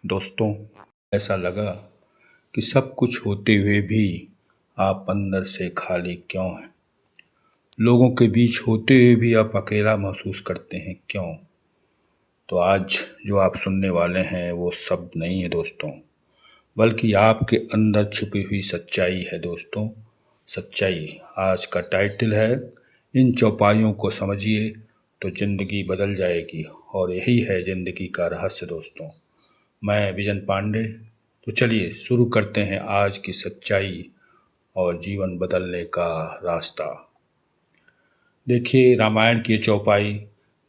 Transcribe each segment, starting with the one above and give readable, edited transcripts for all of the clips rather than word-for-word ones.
दोस्तों, ऐसा लगा कि सब कुछ होते हुए भी आप अंदर से खाली क्यों हैं? लोगों के बीच होते हुए भी आप अकेला महसूस करते हैं क्यों? तो आज जो आप सुनने वाले हैं वो सब नहीं है दोस्तों, बल्कि आपके अंदर छुपी हुई सच्चाई है दोस्तों। सच्चाई आज का टाइटल है। इन चौपाइयों को समझिए तो ज़िंदगी बदल जाएगी, और यही है ज़िंदगी का रहस्य दोस्तों। मैं विजन पांडे। तो चलिए शुरू करते हैं आज की सच्चाई और जीवन बदलने का रास्ता। देखिए, रामायण की चौपाई,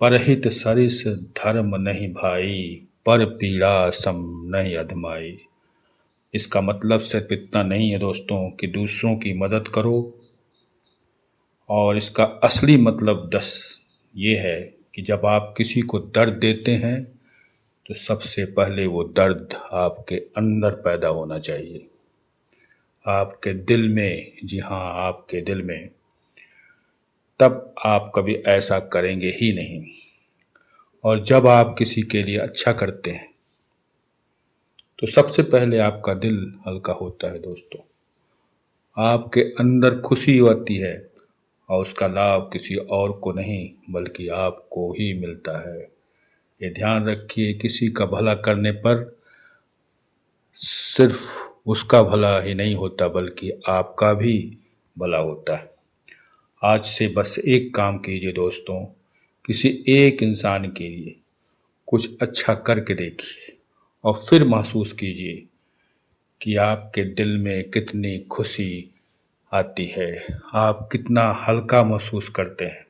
परहित सरिस धर्म नहीं भाई, पर पीड़ा सम नहीं अधमाई। इसका मतलब सिर्फ इतना नहीं है दोस्तों कि दूसरों की मदद करो, और इसका असली मतलब ये है कि जब आप किसी को दर्द देते हैं तो सबसे पहले वो दर्द आपके अंदर पैदा होना चाहिए, आपके दिल में। जी हाँ, आपके दिल में। तब आप कभी ऐसा करेंगे ही नहीं। और जब आप किसी के लिए अच्छा करते हैं तो सबसे पहले आपका दिल हल्का होता है दोस्तों। आपके अंदर खुशी आती है, और उसका लाभ किसी और को नहीं बल्कि आपको ही मिलता है। ये ध्यान रखिए, किसी का भला करने पर सिर्फ उसका भला ही नहीं होता बल्कि आपका भी भला होता है। आज से बस एक काम कीजिए दोस्तों, किसी एक इंसान के लिए कुछ अच्छा करके देखिए, और फिर महसूस कीजिए कि आपके दिल में कितनी खुशी आती है, आप कितना हल्का महसूस करते हैं।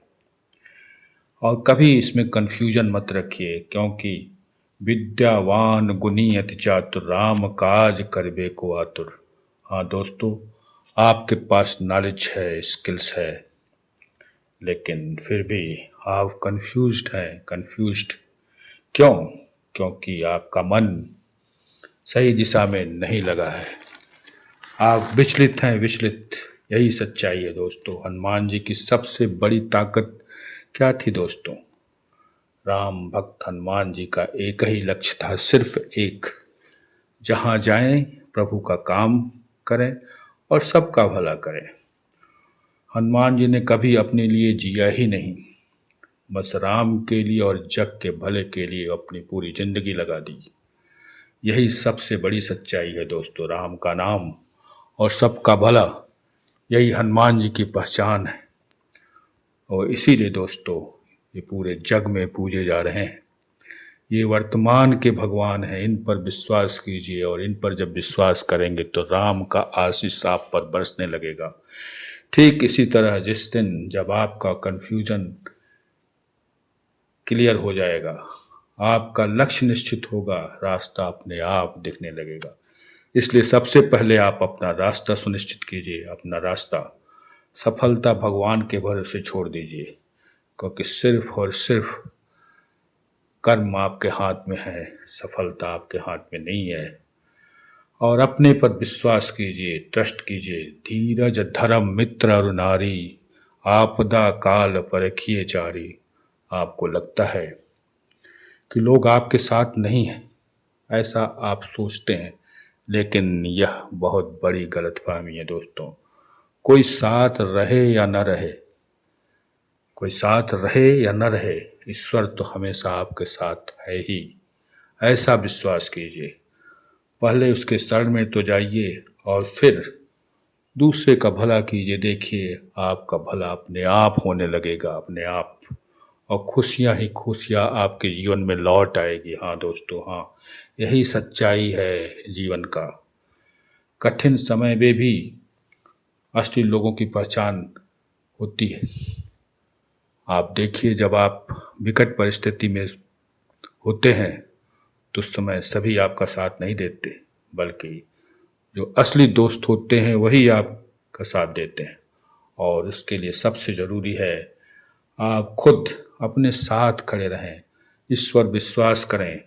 और कभी इसमें कन्फ्यूजन मत रखिए, क्योंकि विद्यावान गुणी अति चातुर, राम काज करबे को आतुर। हाँ दोस्तों, आपके पास नॉलेज है, स्किल्स है, लेकिन फिर भी आप कंफ्यूज्ड क्यों? क्योंकि आपका मन सही दिशा में नहीं लगा है। आप विचलित हैं, विचलित। यही सच्चाई है दोस्तों। हनुमान जी की सबसे बड़ी ताकत क्या थी दोस्तों? राम भक्त हनुमान जी का एक ही लक्ष्य था, सिर्फ एक। जहाँ जाएं प्रभु का काम करें और सबका भला करें। हनुमान जी ने कभी अपने लिए जिया ही नहीं, बस राम के लिए और जग के भले के लिए अपनी पूरी जिंदगी लगा दी। यही सबसे बड़ी सच्चाई है दोस्तों। राम का नाम और सबका भला, यही हनुमान जी की पहचान है। और इसीलिए दोस्तों ये पूरे जग में पूजे जा रहे हैं। ये वर्तमान के भगवान हैं, इन पर विश्वास कीजिए, और इन पर जब विश्वास करेंगे तो राम का आशीष आप पर बरसने लगेगा। ठीक इसी तरह जिस दिन जब आपका कन्फ्यूजन क्लियर हो जाएगा, आपका लक्ष्य निश्चित होगा, रास्ता अपने आप दिखने लगेगा। इसलिए सबसे पहले आप अपना रास्ता सुनिश्चित कीजिए, अपना रास्ता। सफलता भगवान के भरोसे छोड़ दीजिए, क्योंकि सिर्फ और सिर्फ कर्म आपके हाथ में है, सफलता आपके हाथ में नहीं है। और अपने पर विश्वास कीजिए, ट्रस्ट कीजिए। धीरज धर्म मित्र और नारी, आपदा काल परखिए चारी। आपको लगता है कि लोग आपके साथ नहीं हैं, ऐसा आप सोचते हैं, लेकिन यह बहुत बड़ी गलतफहमी है दोस्तों। कोई साथ रहे या न रहे, कोई साथ रहे या न रहे, ईश्वर तो हमेशा आपके साथ है ही। ऐसा विश्वास कीजिए। पहले उसके शरण में तो जाइए, और फिर दूसरे का भला कीजिए। देखिए, आपका भला अपने आप होने लगेगा, अपने आप। और खुशियाँ ही खुशियाँ आपके जीवन में लौट आएगी। हाँ दोस्तों, हाँ, यही सच्चाई है जीवन का। कठिन समय में भी असली लोगों की पहचान होती है। आप देखिए, जब आप विकट परिस्थिति में होते हैं तो उस समय सभी आपका साथ नहीं देते, बल्कि जो असली दोस्त होते हैं वही आपका साथ देते हैं। और उसके लिए सबसे ज़रूरी है आप खुद अपने साथ खड़े रहें, ईश्वर विश्वास करें।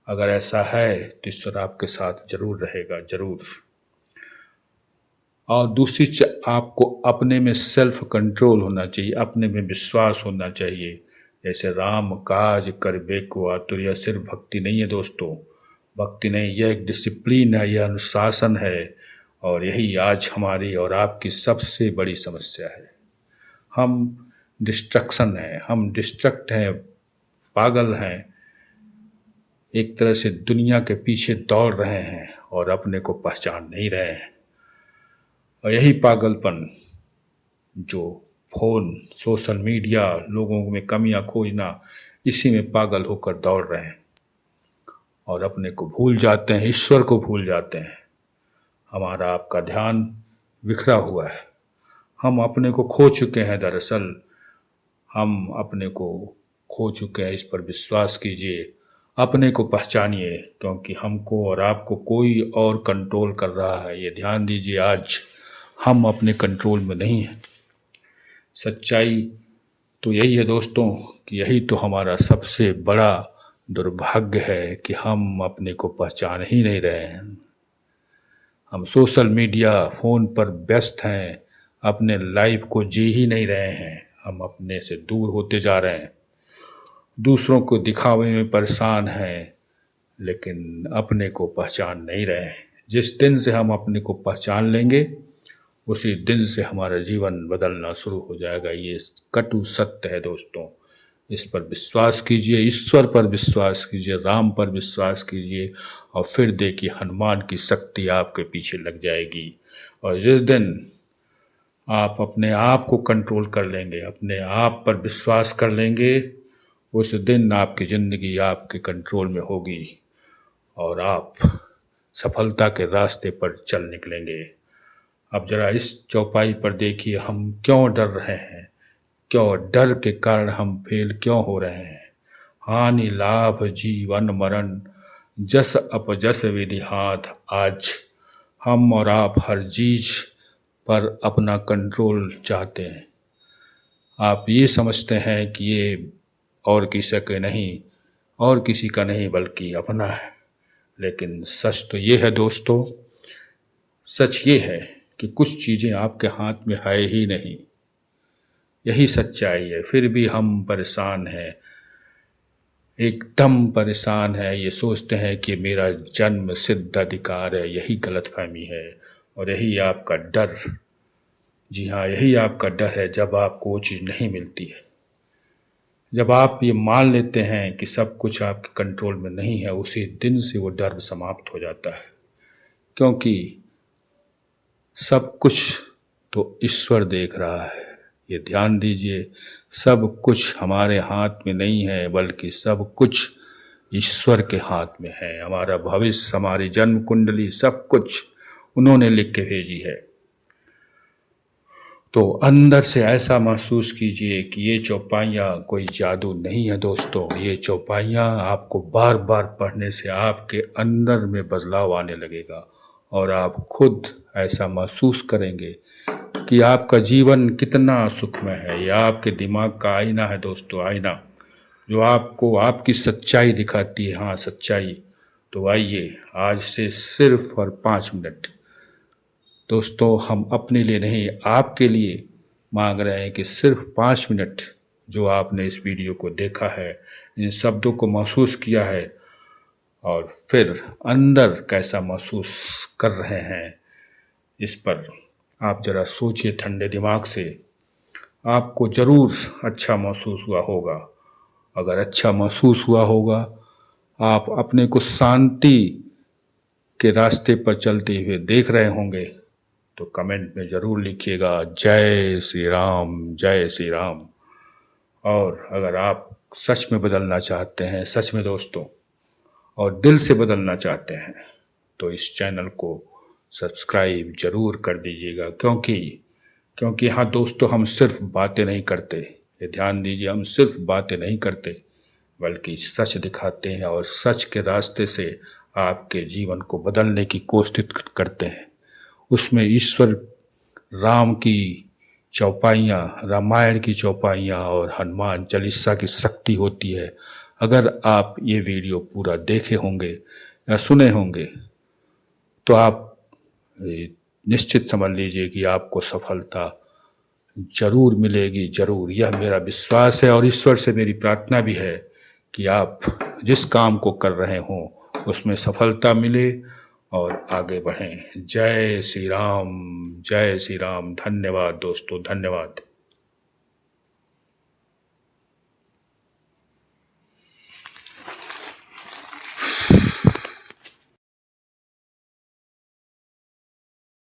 अगर ऐसा है तो ईश्वर आपके साथ जरूर रहेगा, जरूर। और दूसरी आपको अपने में सेल्फ कंट्रोल होना चाहिए, अपने में विश्वास होना चाहिए। जैसे राम काज करबे को आतुर, यह सिर्फ भक्ति नहीं है दोस्तों, भक्ति नहीं, यह एक डिसिप्लिन है, यह अनुशासन है। और यही आज हमारी और आपकी सबसे बड़ी समस्या है। हम डिस्ट्रक्शन हैं, हम डिस्ट्रक्ट हैं, पागल हैं, एक तरह से दुनिया के पीछे दौड़ रहे हैं और अपने को पहचान नहीं रहे हैं। और यही पागलपन जो फ़ोन, सोशल मीडिया, लोगों में कमियां खोजना, इसी में पागल होकर दौड़ रहे हैं और अपने को भूल जाते हैं, ईश्वर को भूल जाते हैं। हमारा आपका ध्यान बिखरा हुआ है, हम अपने को खो चुके हैं। दरअसल हम अपने को खो चुके हैं, इस पर विश्वास कीजिए, अपने को पहचानिए, क्योंकि हमको और आपको कोई और कंट्रोल कर रहा है। ये ध्यान दीजिए, आज हम अपने कंट्रोल में नहीं हैं। सच्चाई तो यही है दोस्तों कि यही तो हमारा सबसे बड़ा दुर्भाग्य है कि हम अपने को पहचान ही नहीं रहे हैं। हम सोशल मीडिया, फ़ोन पर व्यस्त हैं, अपने लाइफ को जी ही नहीं रहे हैं। हम अपने से दूर होते जा रहे हैं, दूसरों को दिखावे में परेशान हैं, लेकिन अपने को पहचान नहीं रहे हैं। जिस दिन से हम अपने को पहचान लेंगे, उसी दिन से हमारा जीवन बदलना शुरू हो जाएगा। ये कटु सत्य है दोस्तों, इस पर विश्वास कीजिए, ईश्वर पर विश्वास कीजिए, राम पर विश्वास कीजिए, और फिर देखिए हनुमान की शक्ति आपके पीछे लग जाएगी। और जिस दिन आप अपने आप को कंट्रोल कर लेंगे, अपने आप पर विश्वास कर लेंगे, उस दिन आपकी ज़िंदगी आपके कंट्रोल में होगी और आप सफलता के रास्ते पर चल निकलेंगे। अब ज़रा इस चौपाई पर देखिए, हम क्यों डर रहे हैं, क्यों डर के कारण हम फेल क्यों हो रहे हैं। हानि लाभ जीवन मरण जस अपजस विधि हाथ। आज हम और आप हर चीज़ पर अपना कंट्रोल चाहते हैं। आप ये समझते हैं कि ये और किसी का नहीं, और किसी का नहीं, बल्कि अपना है। लेकिन सच तो ये है दोस्तों, सच ये है कि कुछ चीज़ें आपके हाथ में है ही नहीं। यही सच्चाई है। फिर भी हम परेशान हैं, एकदम परेशान है। ये सोचते हैं कि मेरा जन्म सिद्ध अधिकार है। यही गलतफहमी है और यही आपका डर। जी हाँ, यही आपका डर है। जब आपको वो चीज़ नहीं मिलती है, जब आप ये मान लेते हैं कि सब कुछ आपके कंट्रोल में नहीं है, उसी दिन से वो डर समाप्त हो जाता है। क्योंकि सब कुछ तो ईश्वर देख रहा है। ये ध्यान दीजिए, सब कुछ हमारे हाथ में नहीं है, बल्कि सब कुछ ईश्वर के हाथ में है। हमारा भविष्य, हमारी जन्म कुंडली, सब कुछ उन्होंने लिख के भेजी है। तो अंदर से ऐसा महसूस कीजिए कि ये चौपाइयाँ कोई जादू नहीं है दोस्तों। ये चौपाइयाँ आपको बार बार पढ़ने से आपके अंदर में बदलाव आने लगेगा और आप खुद ऐसा महसूस करेंगे कि आपका जीवन कितना सुखमय है। यह आपके दिमाग का आईना है दोस्तों, आईना जो आपको आपकी सच्चाई दिखाती है। हाँ, सच्चाई। तो आइए, आज से सिर्फ और 5 मिनट दोस्तों, हम अपने लिए नहीं, आपके लिए मांग रहे हैं कि सिर्फ 5 मिनट जो आपने इस वीडियो को देखा है, इन शब्दों को महसूस किया है, और फिर अंदर कैसा महसूस कर रहे हैं, इस पर आप ज़रा सोचिए ठंडे दिमाग से। आपको ज़रूर अच्छा महसूस हुआ होगा। अगर अच्छा महसूस हुआ होगा, आप अपने को शांति के रास्ते पर चलते हुए देख रहे होंगे, तो कमेंट में ज़रूर लिखिएगा जय श्री राम, जय श्री राम। और अगर आप सच में बदलना चाहते हैं, सच में दोस्तों, और दिल से बदलना चाहते हैं, तो इस चैनल को सब्सक्राइब ज़रूर कर दीजिएगा। क्योंकि हाँ दोस्तों, हम सिर्फ बातें नहीं करते। ये ध्यान दीजिए, हम सिर्फ बातें नहीं करते, बल्कि सच दिखाते हैं और सच के रास्ते से आपके जीवन को बदलने की कोशिश करते हैं। उसमें ईश्वर, राम की चौपाइयाँ, रामायण की चौपाइयाँ और हनुमान चालीसा की शक्ति होती है। अगर आप ये वीडियो पूरा देखे होंगे या सुने होंगे, तो आप निश्चित समझ लीजिए कि आपको सफलता ज़रूर मिलेगी, ज़रूर। यह मेरा विश्वास है और ईश्वर से मेरी प्रार्थना भी है कि आप जिस काम को कर रहे हों, उसमें सफलता मिले और आगे बढ़ें। जय श्री राम, जय श्री राम। धन्यवाद दोस्तों, धन्यवाद।